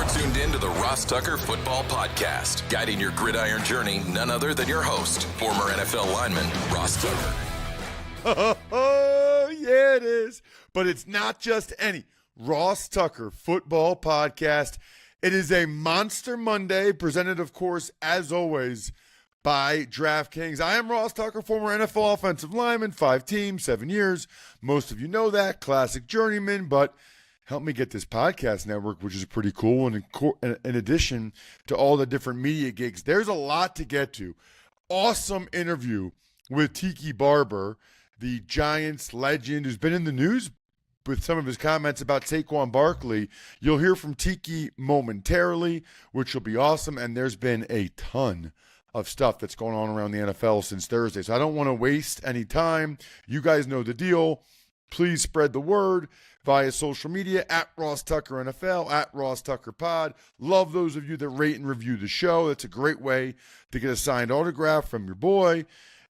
You're tuned in to the Ross Tucker Football Podcast, guiding your gridiron journey, none other than your host, former NFL lineman, Ross Tucker. Oh, yeah, it is. But it's not just any Ross Tucker Football Podcast. It is a Monster Monday, presented, of course, as always, by DraftKings. I am Ross Tucker, former NFL offensive lineman, 5 teams, 7 years. Most of you know that, classic journeyman, but help me get this podcast network, which is pretty cool. And in addition to all the different media gigs, there's a lot to get to. Awesome interview with Tiki Barber, the Giants legend who's been in the news with some of his comments about Saquon Barkley. You'll hear from Tiki momentarily, which will be awesome. And there's been a ton of stuff that's going on around the NFL since Thursday. So I don't want to waste any time. You guys know the deal. Please spread the word via social media at Ross Tucker NFL, at Ross Tucker Pod. Love those of you that rate and review the show. That's a great way to get a signed autograph from your boy.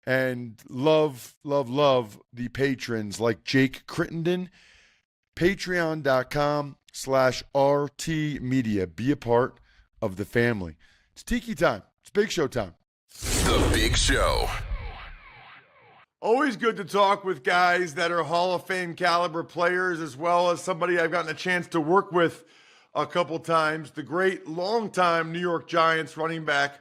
And love the patrons like Jake Crittenden. Patreon.com/RT Media. Be a part of the family. It's Tiki time. It's Big Show time. The Big Show. Always good to talk with guys that are Hall of Fame caliber players, as well as somebody I've gotten a chance to work with a couple times. The great longtime New York Giants running back,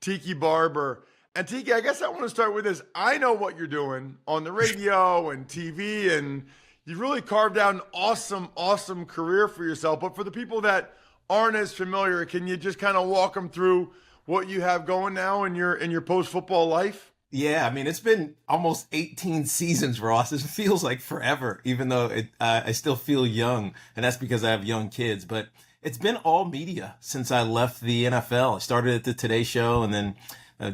Tiki Barber. And Tiki, I guess I want to start with this. I know what you're doing on the radio and TV, and you've really carved out an awesome career for yourself. But for the people that aren't as familiar, can you just kind of walk them through what you have going now in your post-football life? Yeah, I mean, it's been almost 18 seasons, Ross. It feels like forever, even though I still feel young, and that's because I have young kids. But it's been all media since I left the NFL. I started at the Today Show and then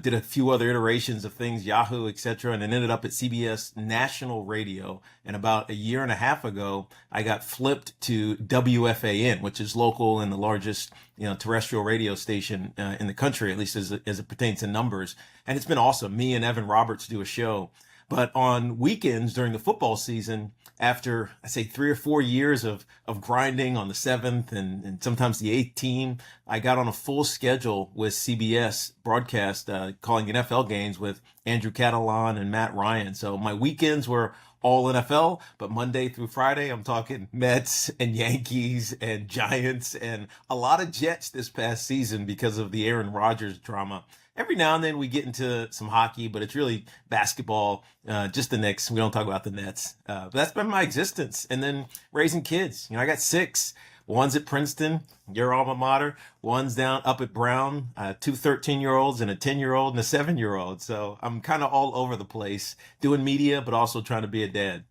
did a few other iterations of things, Yahoo, etc., and then ended up at CBS National Radio. And about a year and a half ago, I got flipped to WFAN, which is local and the largest, terrestrial radio station in the country, at least as it pertains to numbers. And it's been awesome. Me and Evan Roberts do a show. But on weekends during the football season, after, I say, 3 or 4 years of grinding on the 7th and sometimes the 8th team, I got on a full schedule with CBS broadcast, calling NFL games with Andrew Catalan and Matt Ryan. So my weekends were all NFL, but Monday through Friday, I'm talking Mets and Yankees and Giants and a lot of Jets this past season because of the Aaron Rodgers drama. Every now and then we get into some hockey, but it's really basketball, just the Knicks. We don't talk about the Nets. But that's been my existence. And then raising kids. I got 6. One's at Princeton, your alma mater. One's down up at Brown, 2 13-year-olds and a 10-year-old and a 7-year-old. So I'm kind of all over the place doing media, but also trying to be a dad.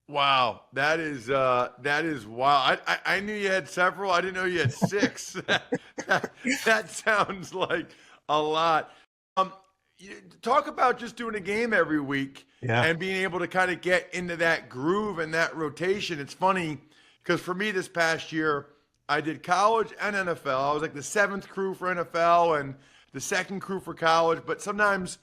Wow, that is wild. I knew you had several. I didn't know you had 6. that sounds like a lot. Talk about just doing a game every week and being able to kind of get into that groove and that rotation. It's funny because for me this past year, I did college and NFL. I was like the 7th crew for NFL and the 2nd crew for college, but sometimes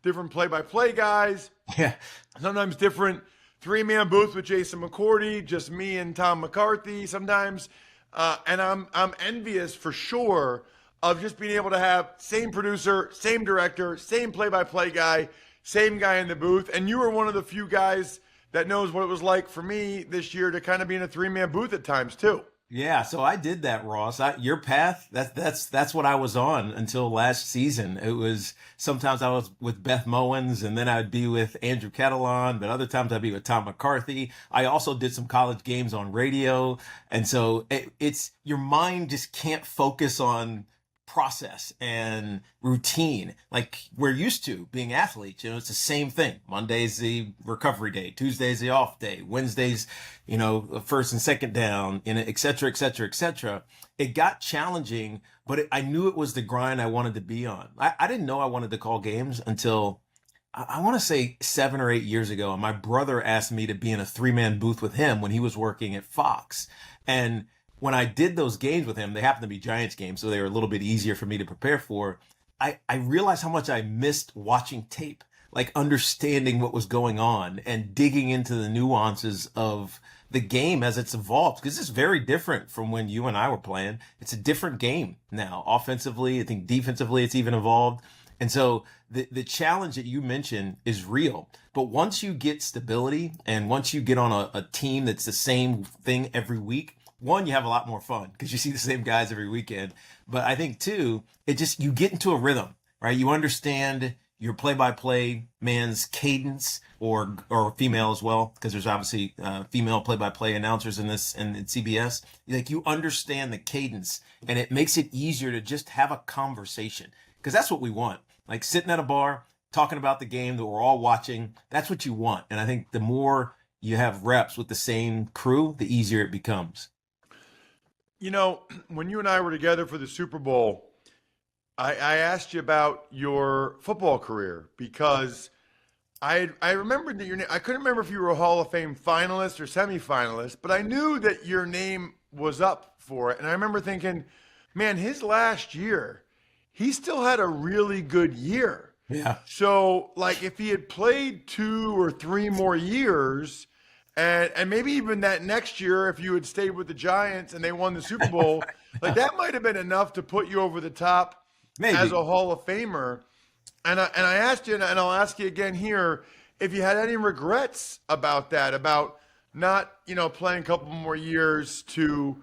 different play-by-play guys. Yeah. Sometimes different 3-man booth with Jason McCourty, just me and Tom McCarthy sometimes. And I'm envious for sure of just being able to have same producer, same director, same play-by-play guy, same guy in the booth. And you were one of the few guys that knows what it was like for me this year to kind of be in a 3-man booth at times too. Yeah, so I did that, Ross. Your path, that's what I was on until last season. It was sometimes I was with Beth Mowens, and then I'd be with Andrew Catalan, but other times I'd be with Tom McCarthy. I also did some college games on radio, and so it's your mind just can't focus on process and routine like we're used to being athletes. It's the same thing. Monday's the recovery day, Tuesday's the off day, Wednesday's first and second down, et cetera, et cetera, et cetera. It got challenging, but I knew it was the grind I wanted to be on. I didn't know I wanted to call games until I want to say 7 or 8 years ago. And my brother asked me to be in a 3-man booth with him when he was working at Fox. And when I did those games with him, they happened to be Giants games, so they were a little bit easier for me to prepare for. I realized how much I missed watching tape, like understanding what was going on and digging into the nuances of the game as it's evolved, because it's very different from when you and I were playing. It's a different game now. Offensively, I think defensively, it's even evolved. And so the challenge that you mentioned is real. But once you get stability and once you get on a team that's the same thing every week, one, you have a lot more fun because you see the same guys every weekend. But I think two, you get into a rhythm, right? You understand your play-by-play man's cadence, or female as well, because there's obviously female play-by-play announcers in this and in CBS. Like, you understand the cadence, and it makes it easier to just have a conversation, because that's what we want. Like, sitting at a bar talking about the game that we're all watching, that's what you want. And I think the more you have reps with the same crew, the easier it becomes. You know, when you and I were together for the Super Bowl, I asked you about your football career because I remembered that your name. I couldn't remember if you were a Hall of Fame finalist or semifinalist, but I knew that your name was up for it. And I remember thinking, man, his last year, he still had a really good year. Yeah. So, like, if he had played 2 or 3 more years, and maybe even that next year, if you had stayed with the Giants and they won the Super Bowl, like, that might have been enough to put you over the top Maybe. as a Hall of Famer. And I asked you, and I'll ask you again here, if you had any regrets about that, about not, playing a couple more years to,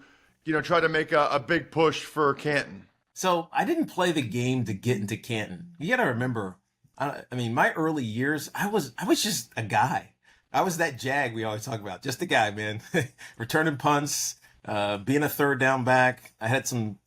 try to make a big push for Canton. So I didn't play the game to get into Canton. You got to remember, I mean, my early years, I was just a guy. I was that Jag we always talk about, just a guy, man. Returning punts, being a third down back. I had some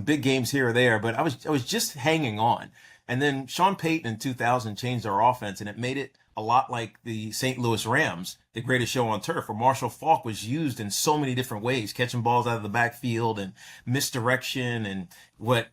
big games here or there, but I was just hanging on. And then Sean Payton in 2000 changed our offense, and it made it a lot like the St. Louis Rams, the greatest show on turf, where Marshall Faulk was used in so many different ways, catching balls out of the backfield and misdirection, and what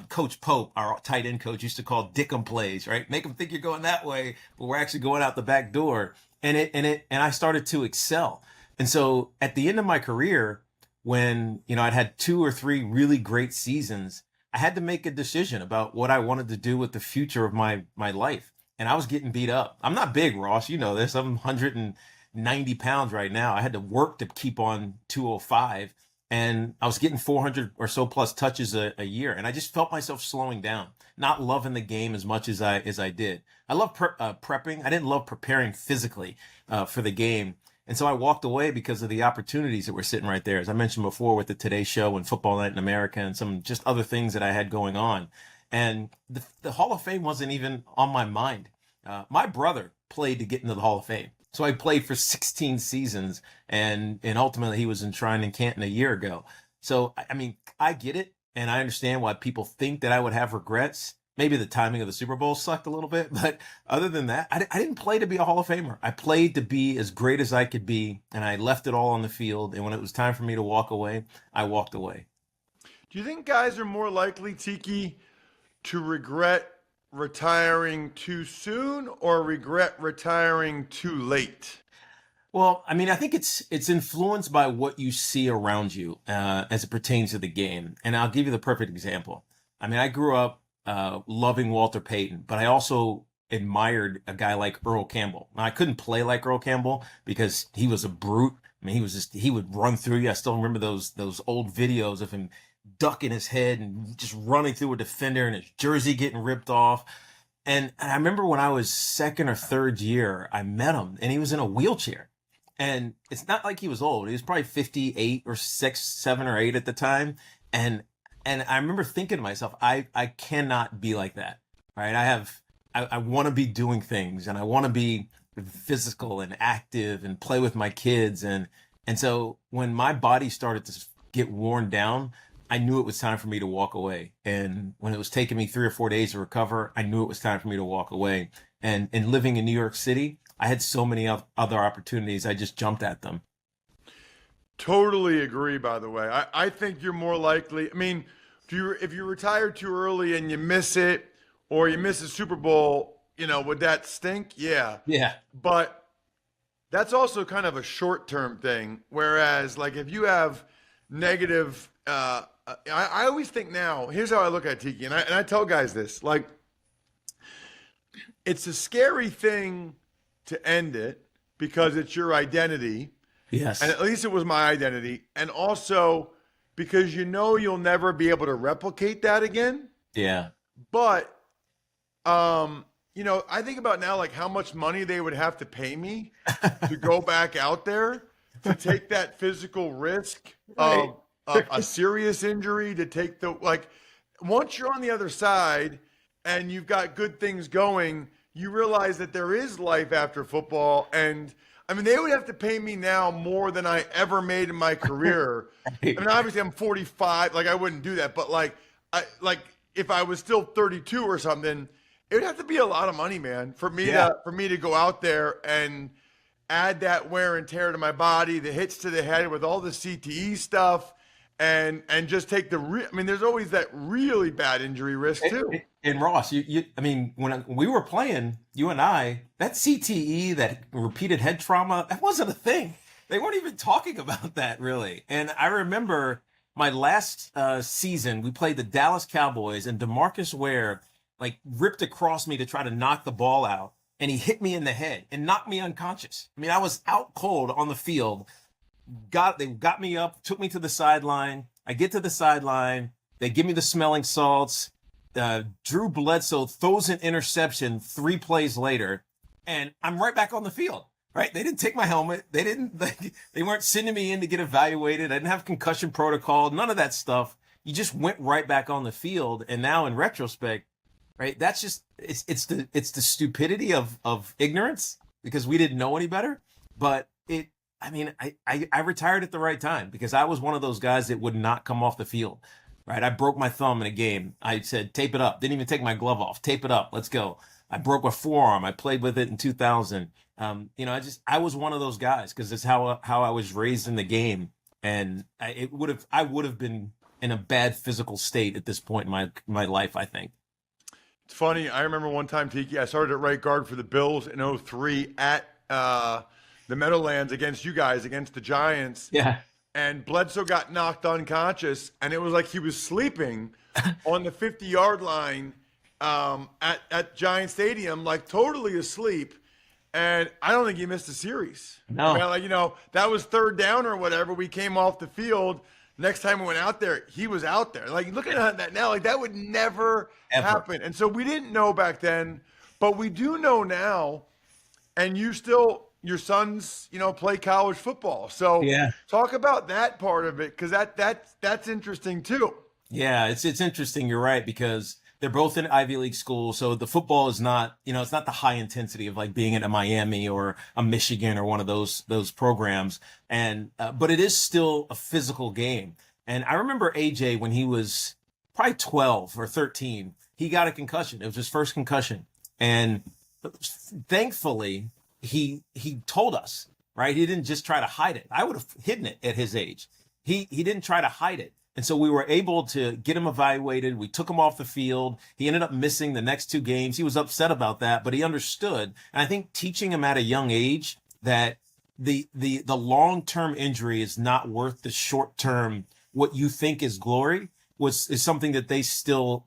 Coach Pope, our tight end coach, used to call Dickum plays, right? Make them think you're going that way, but we're actually going out the back door. And I started to excel. And so at the end of my career, when, I'd had 2 or 3 really great seasons, I had to make a decision about what I wanted to do with the future of my life. And I was getting beat up. I'm not big, Ross. You know this. I'm 190 pounds right now. I had to work to keep on 205. And I was getting 400 or so plus touches a year. And I just felt myself slowing down, not loving the game as much as I did. I love prepping. I didn't love preparing physically for the game. And so I walked away because of the opportunities that were sitting right there. As I mentioned before, with the Today Show and Football Night in America and some just other things that I had going on. And the Hall of Fame wasn't even on my mind. My brother played to get into the Hall of Fame. So I played for 16 seasons, and ultimately he was enshrined in Canton a year ago. So, I mean, I get it, and I understand why people think that I would have regrets. Maybe the timing of the Super Bowl sucked a little bit, but other than that, I didn't play to be a Hall of Famer. I played to be as great as I could be, and I left it all on the field. And when it was time for me to walk away, I walked away. Do you think guys are more likely, Tiki, to regret retiring too soon or regret retiring too late? Well, I mean, I think it's influenced by what you see around you as it pertains to the game. And I'll give you the perfect example. I mean, I grew up loving Walter Payton, but I also admired a guy like Earl Campbell. Now, I couldn't play like Earl Campbell because he was a brute. I mean, he would run through you. I still remember those old videos of him ducking his head and just running through a defender and his jersey getting ripped off. And I remember when I was second or third year, I met him and he was in a wheelchair. And it's not like he was old. He was probably 58 or 6, 7 or 8 at the time. And I remember thinking to myself, I cannot be like that, right? I want to be doing things, and I want to be physical and active and play with my kids. And so when my body started to get worn down, I knew it was time for me to walk away. And when it was taking me 3 or 4 days to recover, I knew it was time for me to walk away. And living in New York City, I had so many other opportunities. I just jumped at them. Totally agree, by the way. I think you're more likely. I mean, if you retire too early and you miss it, or you miss a Super Bowl, would that stink? Yeah. Yeah. But that's also kind of a short-term thing. Whereas, like, if you have negative, I always think now, here's how I look at it, Tiki, and I tell guys this, like, it's a scary thing to end it because it's your identity. Yes. And at least it was my identity. And also because you'll never be able to replicate that again. Yeah. But I think about now like how much money they would have to pay me to go back out there to take that physical risk Right. of a serious injury, to take once you're on the other side and you've got good things going, you realize that there is life after football. And I mean, they would have to pay me now more than I ever made in my career. I mean, obviously I'm 45, like I wouldn't do that, but if I was still 32 or something, it would have to be a lot of money, man, for me to go out there and add that wear and tear to my body, the hits to the head with all the CTE stuff, and just take I mean, there's always that really bad injury risk too. And Ross, I mean, when we were playing, you and I, that CTE, that repeated head trauma, that wasn't a thing. They weren't even talking about that really. And I remember my last season, we played the Dallas Cowboys, and DeMarcus Ware like ripped across me to try to knock the ball out, and he hit me in the head and knocked me unconscious. I mean, I was out cold on the field. They got me up, took me to the sideline. I get to the sideline. They give me the smelling salts. Drew Bledsoe throws an interception 3 plays later, and I'm right back on the field. Right? They didn't take my helmet. They weren't sending me in to get evaluated. I didn't have concussion protocol. None of that stuff. You just went right back on the field. And now in retrospect, right? That's just it's the stupidity of ignorance, because we didn't know any better. But I retired at the right time, because I was one of those guys that would not come off the field. Right? I broke my thumb in a game. I said, tape it up. Didn't even take my glove off. Tape it up. Let's go. I broke a forearm. I played with it in 2000. I was one of those guys, because it's how I was raised in the game. And I would have been in a bad physical state at this point in my life, I think. It's funny. I remember one time, Tiki, I started at right guard for the Bills in 2003 at the Meadowlands against you guys, against the Giants. Yeah. And Bledsoe got knocked unconscious, and it was like he was sleeping on the 50-yard line at Giant Stadium, like totally asleep. And I don't think he missed a series. No. I mean, that was third down or whatever. We came off the field. Next time we went out there, he was out there. Like, looking at that now, like that would never happen. And so we didn't know back then, but we do know now. And your sons, play college football. So talk about that part of it, because that's interesting too. Yeah, it's interesting. You're right, because they're both in Ivy League schools. So the football is not, it's not the high intensity of like being at a Miami or a Michigan or one of those programs. And, but it is still a physical game. And I remember AJ, when he was probably 12 or 13, he got a concussion. It was his first concussion. And thankfully he told us, right? He didn't just try to hide it. I would have hidden it at his age. He didn't try to hide it. And so we were able to get him evaluated. We took him off the field. He ended up missing the next 2 games. He was upset about that, but he understood. And I think teaching him at a young age that the long-term injury is not worth the short-term, what you think is glory, is something that they still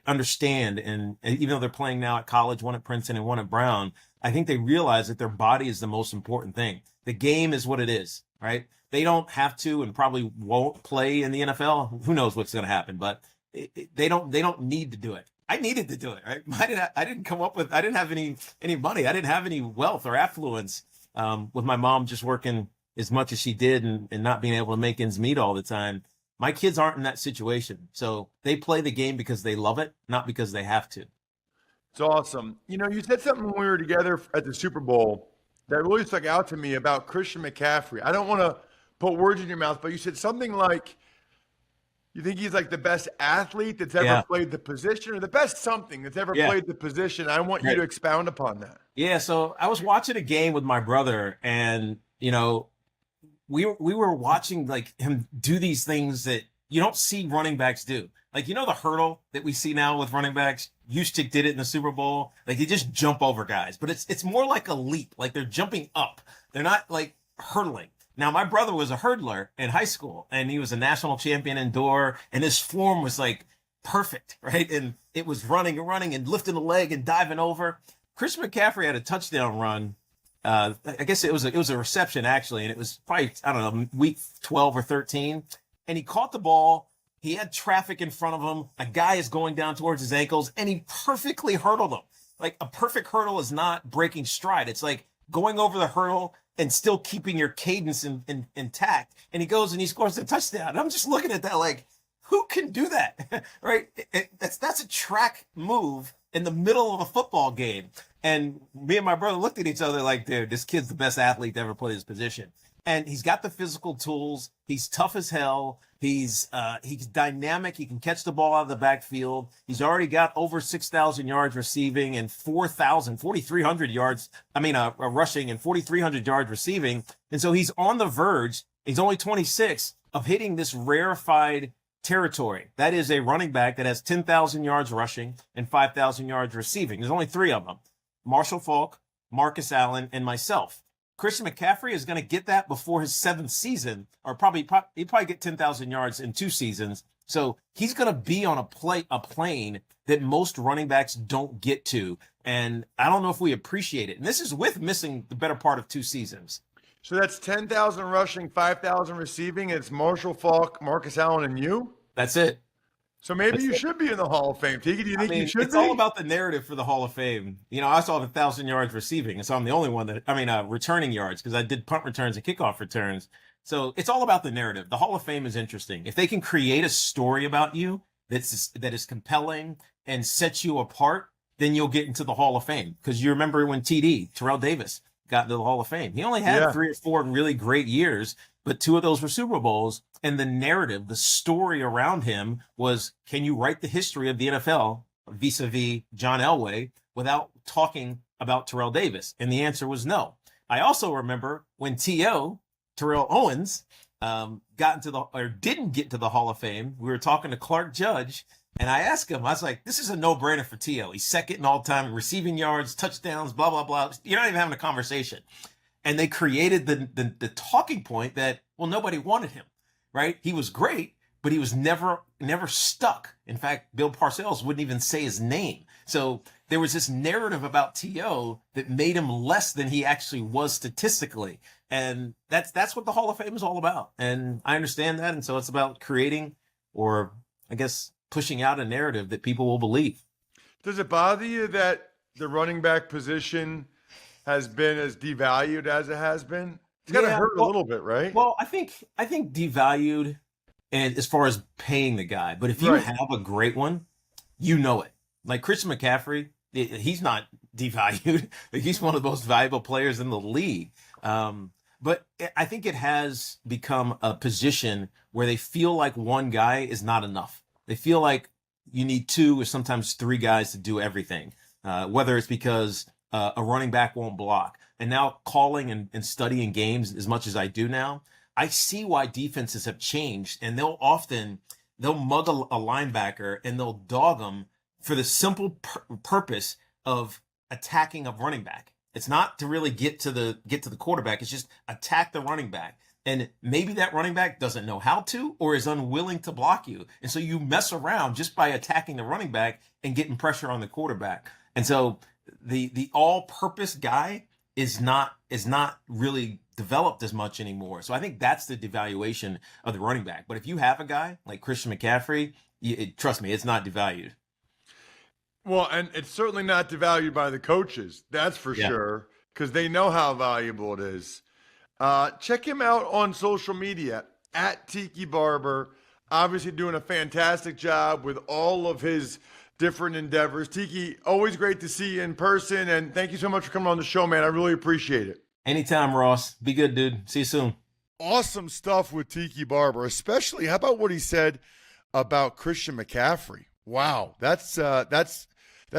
understand. And even though they're playing now at college, one at Princeton and one at Brown, I think they realize that their body is the most important thing. The game is what it is, right? They don't have to, and probably won't play in the NFL. Who knows what's going to happen, but they don't need to do it. I needed to do it, right? I didn't have any money. I didn't have any wealth or affluence, with my mom just working as much as she did and not being able to make ends meet all the time. My kids aren't in that situation. So they play the game because they love it, not because they have to. It's awesome. You said something when we were together at the Super Bowl that really stuck out to me about Christian McCaffrey. I don't want to put words in your mouth, but you said something like, you think he's like the best athlete that's ever played the position, or the best something that's ever played the position. I want you to expound upon that. Yeah. So I was watching a game with my brother, and, we were watching like him do these things that you don't see running backs do. Like, the hurdle that we see now with running backs, Juszczyk did it in the Super Bowl. Like, they just jump over guys, but it's more like a leap. Like, they're jumping up. They're not like hurdling. Now, my brother was a hurdler in high school, and he was a national champion indoor, and his form was like perfect, right? And it was running and lifting a leg and diving over. Chris McCaffrey had a touchdown run I guess it was a reception actually, and it was probably, I don't know, week 12 or 13, and he caught the ball. He had traffic in front of him. A guy is going down towards his ankles, and he perfectly hurdled him. Like, a perfect hurdle is not breaking stride. It's like going over the hurdle and still keeping your cadence intact. And he goes and he scores a touchdown. And I'm just looking at that like, who can do that? Right? That's a track move in the middle of a football game. And me and my brother looked at each other like, dude, this kid's the best athlete to ever play his position. And he's got the physical tools. He's tough as hell. He's dynamic. He can catch the ball out of the backfield. He's already got over 6,000 yards receiving and 4,300 yards. Rushing and 4,300 yards receiving. And so he's on the verge. He's only 26 of hitting this rarefied territory. That is a running back that has 10,000 yards rushing and 5,000 yards receiving. There's only three of them: Marshall Faulk, Marcus Allen, and myself. Christian McCaffrey is going to get that before his 7th season, or he'd probably get 10,000 yards in 2 seasons. So he's going to be on a plane that most running backs don't get to. And I don't know if we appreciate it. And this is with missing the better part of 2 seasons. So that's 10,000 rushing, 5,000 receiving. It's Marshall Faulk, Marcus Allen, and you? That's it. So maybe you should be in the Hall of Fame. Tiki, do you think you should be? It's all about the narrative for the Hall of Fame. You know, I saw 1,000 yards receiving, and so I'm the only one returning yards, because I did punt returns and kickoff returns. So it's all about the narrative. The Hall of Fame is interesting. If they can create a story about you that is compelling and sets you apart, then you'll get into the Hall of Fame. Because you remember when Terrell Davis got into the Hall of Fame. He only had 3 or 4 really great years, but 2 of those were Super Bowls. And the narrative, the story around him was, can you write the history of the NFL vis-a-vis John Elway without talking about Terrell Davis? And the answer was no. I also remember when Terrell Owens, didn't get to the Hall of Fame. We were talking to Clark Judge, and I asked him, I was like, this is a no-brainer for T.O. He's second in all-time receiving yards, touchdowns, blah, blah, blah. You're not even having a conversation. And they created the talking point that, well, nobody wanted him, right? He was great, but he was never stuck. In fact, Bill Parcells wouldn't even say his name. So there was this narrative about T.O. that made him less than he actually was statistically. And that's what the Hall of Fame is all about. And I understand that. And so it's about creating, or I guess pushing out a narrative that people will believe. Does it bother you that the running back position has been as devalued as it has been? It's got to hurt a little bit, right? Well, I think devalued, and as far as paying the guy, but if you have a great one, you know it. Like Christian McCaffrey, he's not devalued. He's one of the most valuable players in the league. But I think it has become a position where they feel like one guy is not enough. They feel like you need 2 or sometimes 3 guys to do everything, whether it's because a running back won't block. And now calling and studying games as much as I do now, I see why defenses have changed. And they'll mug a linebacker and they'll dog them for the simple purpose of attacking a running back. It's not to really get to the quarterback. It's just attack the running back. And maybe that running back doesn't know how to, or is unwilling to block you. And so you mess around just by attacking the running back and getting pressure on the quarterback. And so the all-purpose guy is not really developed as much anymore. So I think that's the devaluation of the running back. But if you have a guy like Christian McCaffrey, trust me, it's not devalued. Well, and it's certainly not devalued by the coaches. That's for sure, because they know how valuable it is. Check him out on social media at Tiki Barber. Obviously doing a fantastic job with all of his different endeavors. Tiki, always great to see you in person, and thank you so much for coming on the show, man. I really appreciate it. Anytime, Ross. Be good, dude. See you soon. Awesome stuff with Tiki Barber, especially how about what he said about Christian McCaffrey? Wow, that's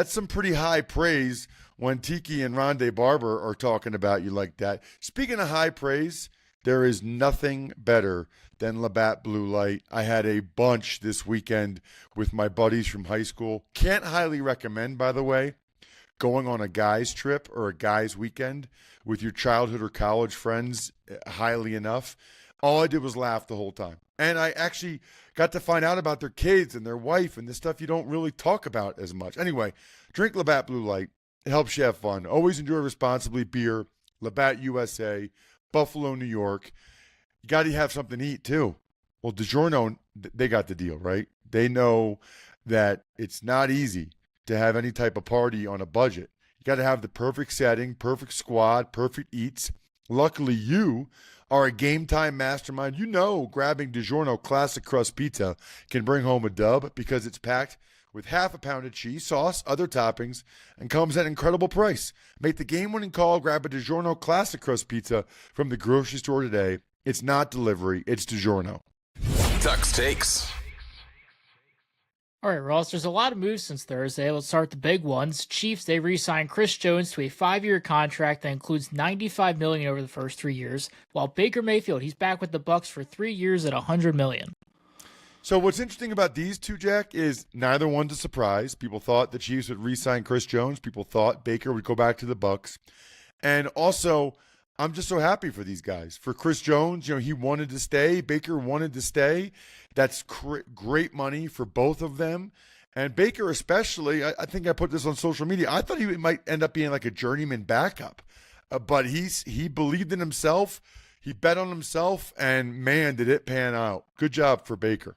some pretty high praise when Tiki and Rondé Barber are talking about you like that. Speaking of high praise, there is nothing better than Labatt Blue Light. I had a bunch this weekend with my buddies from high school. Can't highly recommend, by the way, going on a guy's trip or a guy's weekend with your childhood or college friends highly enough. All I did was laugh the whole time. And I actually got to find out about their kids and their wife and the stuff you don't really talk about as much. Anyway, drink Labatt Blue Light. It helps you have fun. Always enjoy responsibly. Beer Labatt USA, Buffalo, New York. You got to have something to eat too. Well, DiGiorno, they got the deal, right? They know that it's not easy to have any type of party on a budget. You got to have the perfect setting, perfect squad, perfect eats. Luckily, you are a game time mastermind. You know grabbing DiGiorno Classic Crust Pizza can bring home a dub because it's packed with half a pound of cheese, sauce, other toppings, and comes at an incredible price. Make the game-winning call. Grab a DiGiorno Classic Crust Pizza from the grocery store today. It's not delivery. It's DiGiorno. Tuck's Takes. All right, Ross, there's a lot of moves since Thursday. Let's start with the big ones. Chiefs, they re-signed Chris Jones to a 5-year contract that includes $95 million over the first 3 years, while Baker Mayfield, he's back with the Bucs for 3 years at $100 million. So what's interesting about these two, Jack, is neither one's a surprise. People thought the Chiefs would re-sign Chris Jones. People thought Baker would go back to the Bucs. And also, I'm just so happy for these guys. For Chris Jones, he wanted to stay. Baker wanted to stay. That's great money for both of them. And Baker especially, I think I put this on social media, I thought he might end up being like a journeyman backup. But he believed in himself. He bet on himself, and man, did it pan out. Good job for Baker.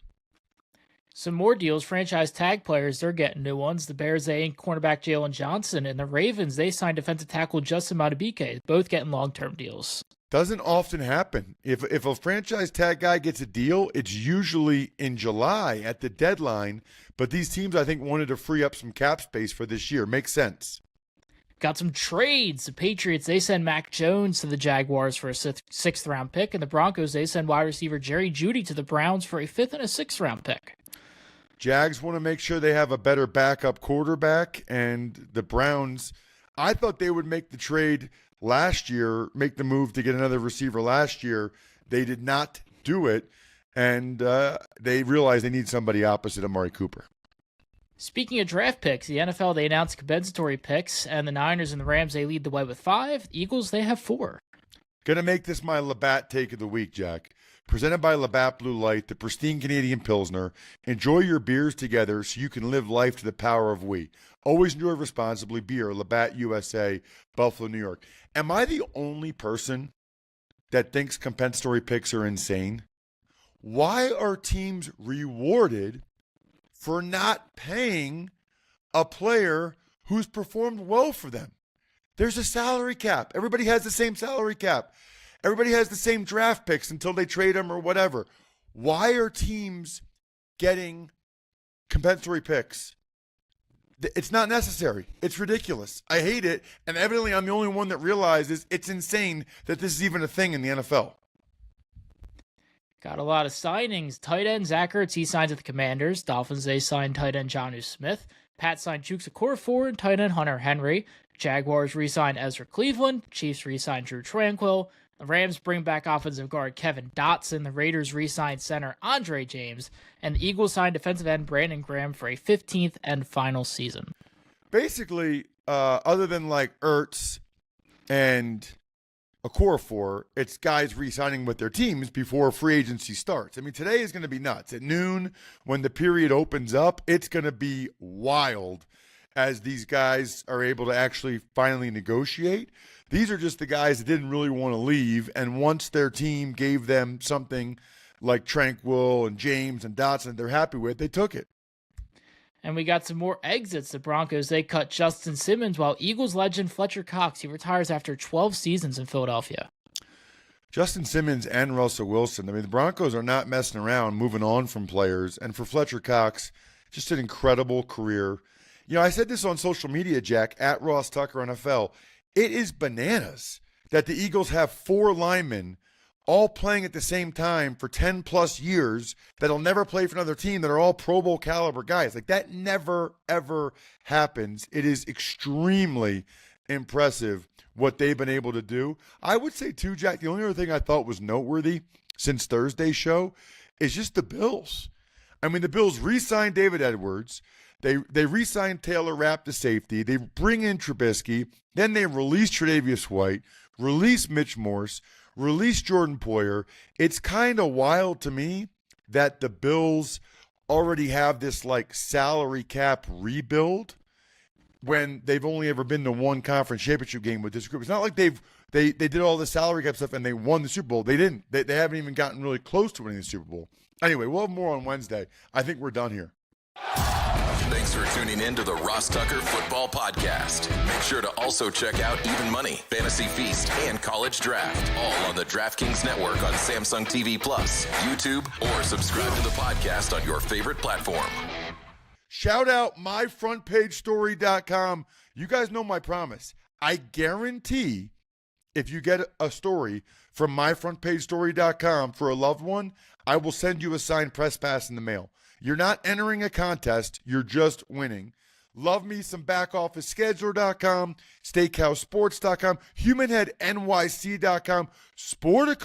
Some more deals. Franchise tag players, they're getting new ones. The Bears, they inked cornerback Jalen Johnson, and the Ravens, they signed defensive tackle Justin Madubuike, both getting long-term deals. Doesn't often happen. If a franchise tag guy gets a deal, it's usually in July at the deadline, but these teams, I think, wanted to free up some cap space for this year. Makes sense. Got some trades. The Patriots, they send Mac Jones to the Jaguars for a sixth-round pick, and the Broncos, they send wide receiver Jerry Jeudy to the Browns for a 5th and a 6th-round pick. Jags want to make sure they have a better backup quarterback, and the Browns, I thought they would make the trade last year, make the move to get another receiver last year. They did not do it, and they realized they need somebody opposite Amari Cooper. Speaking of draft picks, the NFL, they announced compensatory picks, and the Niners and the Rams, they lead the way with 5. The Eagles, they have 4. Going to make this my Labatt take of the week, Jack. Presented by Labatt Blue Light, the pristine Canadian Pilsner. Enjoy your beers together so you can live life to the power of we. Always enjoy responsibly. Beer, Labatt USA, Buffalo, New York. Am I the only person that thinks compensatory picks are insane? Why are teams rewarded for not paying a player who's performed well for them? There's a salary cap. Everybody has the same salary cap. Everybody has the same draft picks until they trade them or whatever. Why are teams getting compensatory picks? It's not necessary. It's ridiculous. I hate it. And evidently I'm the only one that realizes it's insane that this is even a thing in the NFL. Got a lot of signings. Tight end Zach Ertz, he signs with the Commanders. Dolphins, they signed tight end Jonnu Smith. Pat signed Chukes Okorafor and tight end Hunter Henry. Jaguars re-signed Ezra Cleveland. Chiefs re-signed Drew Tranquill. The Rams bring back offensive guard Kevin Dotson. The Raiders re-signed center Andre James. And the Eagles signed defensive end Brandon Graham for a 15th and final season. Basically, other than like Ertz and Okorafor, it's guys re-signing with their teams before free agency starts. I mean, today is going to be nuts. At noon, when the period opens up, it's going to be wild as these guys are able to actually finally negotiate. These are just the guys that didn't really want to leave, and once their team gave them something like Tranquill and James and Dotson they're happy with, they took it. And we got some more exits. The Broncos, they cut Justin Simmons, while Eagles legend Fletcher Cox, he retires after 12 seasons in Philadelphia. Justin Simmons and Russell Wilson, I mean, the Broncos are not messing around, moving on from players. And for Fletcher Cox, just an incredible career. I said this on social media, Jack, at Ross Tucker NFL. It is bananas that the Eagles have 4 linemen all playing at the same time for 10-plus years that'll never play for another team that are all Pro Bowl caliber guys. Like, that never, ever happens. It is extremely impressive what they've been able to do. I would say, too, Jack, the only other thing I thought was noteworthy since Thursday's show is just the Bills. I mean, the Bills re-signed David Edwards. They re-signed Taylor Rapp to safety. They bring in Trubisky. Then they release Tre'Davious White, release Mitch Morse, release Jordan Poyer. It's kind of wild to me that the Bills already have this like salary cap rebuild when they've only ever been to one conference championship game with this group. It's not like they've they did all the salary cap stuff and they won the Super Bowl. They didn't. They haven't even gotten really close to winning the Super Bowl. Anyway, we'll have more on Wednesday. I think we're done here. Thanks for tuning in to the Ross Tucker Football Podcast. Make sure to also check out Even Money, Fantasy Feast, and College Draft, all on the DraftKings Network on Samsung TV Plus, YouTube, or subscribe to the podcast on your favorite platform. Shout out myfrontpagestory.com. You guys know my promise. I guarantee if you get a story from myfrontpagestory.com for a loved one, I will send you a signed press pass in the mail. You're not entering a contest. You're just winning. Love me some backofficescheduler.com, steakhousesports.com, humanheadnyc.com, Sportico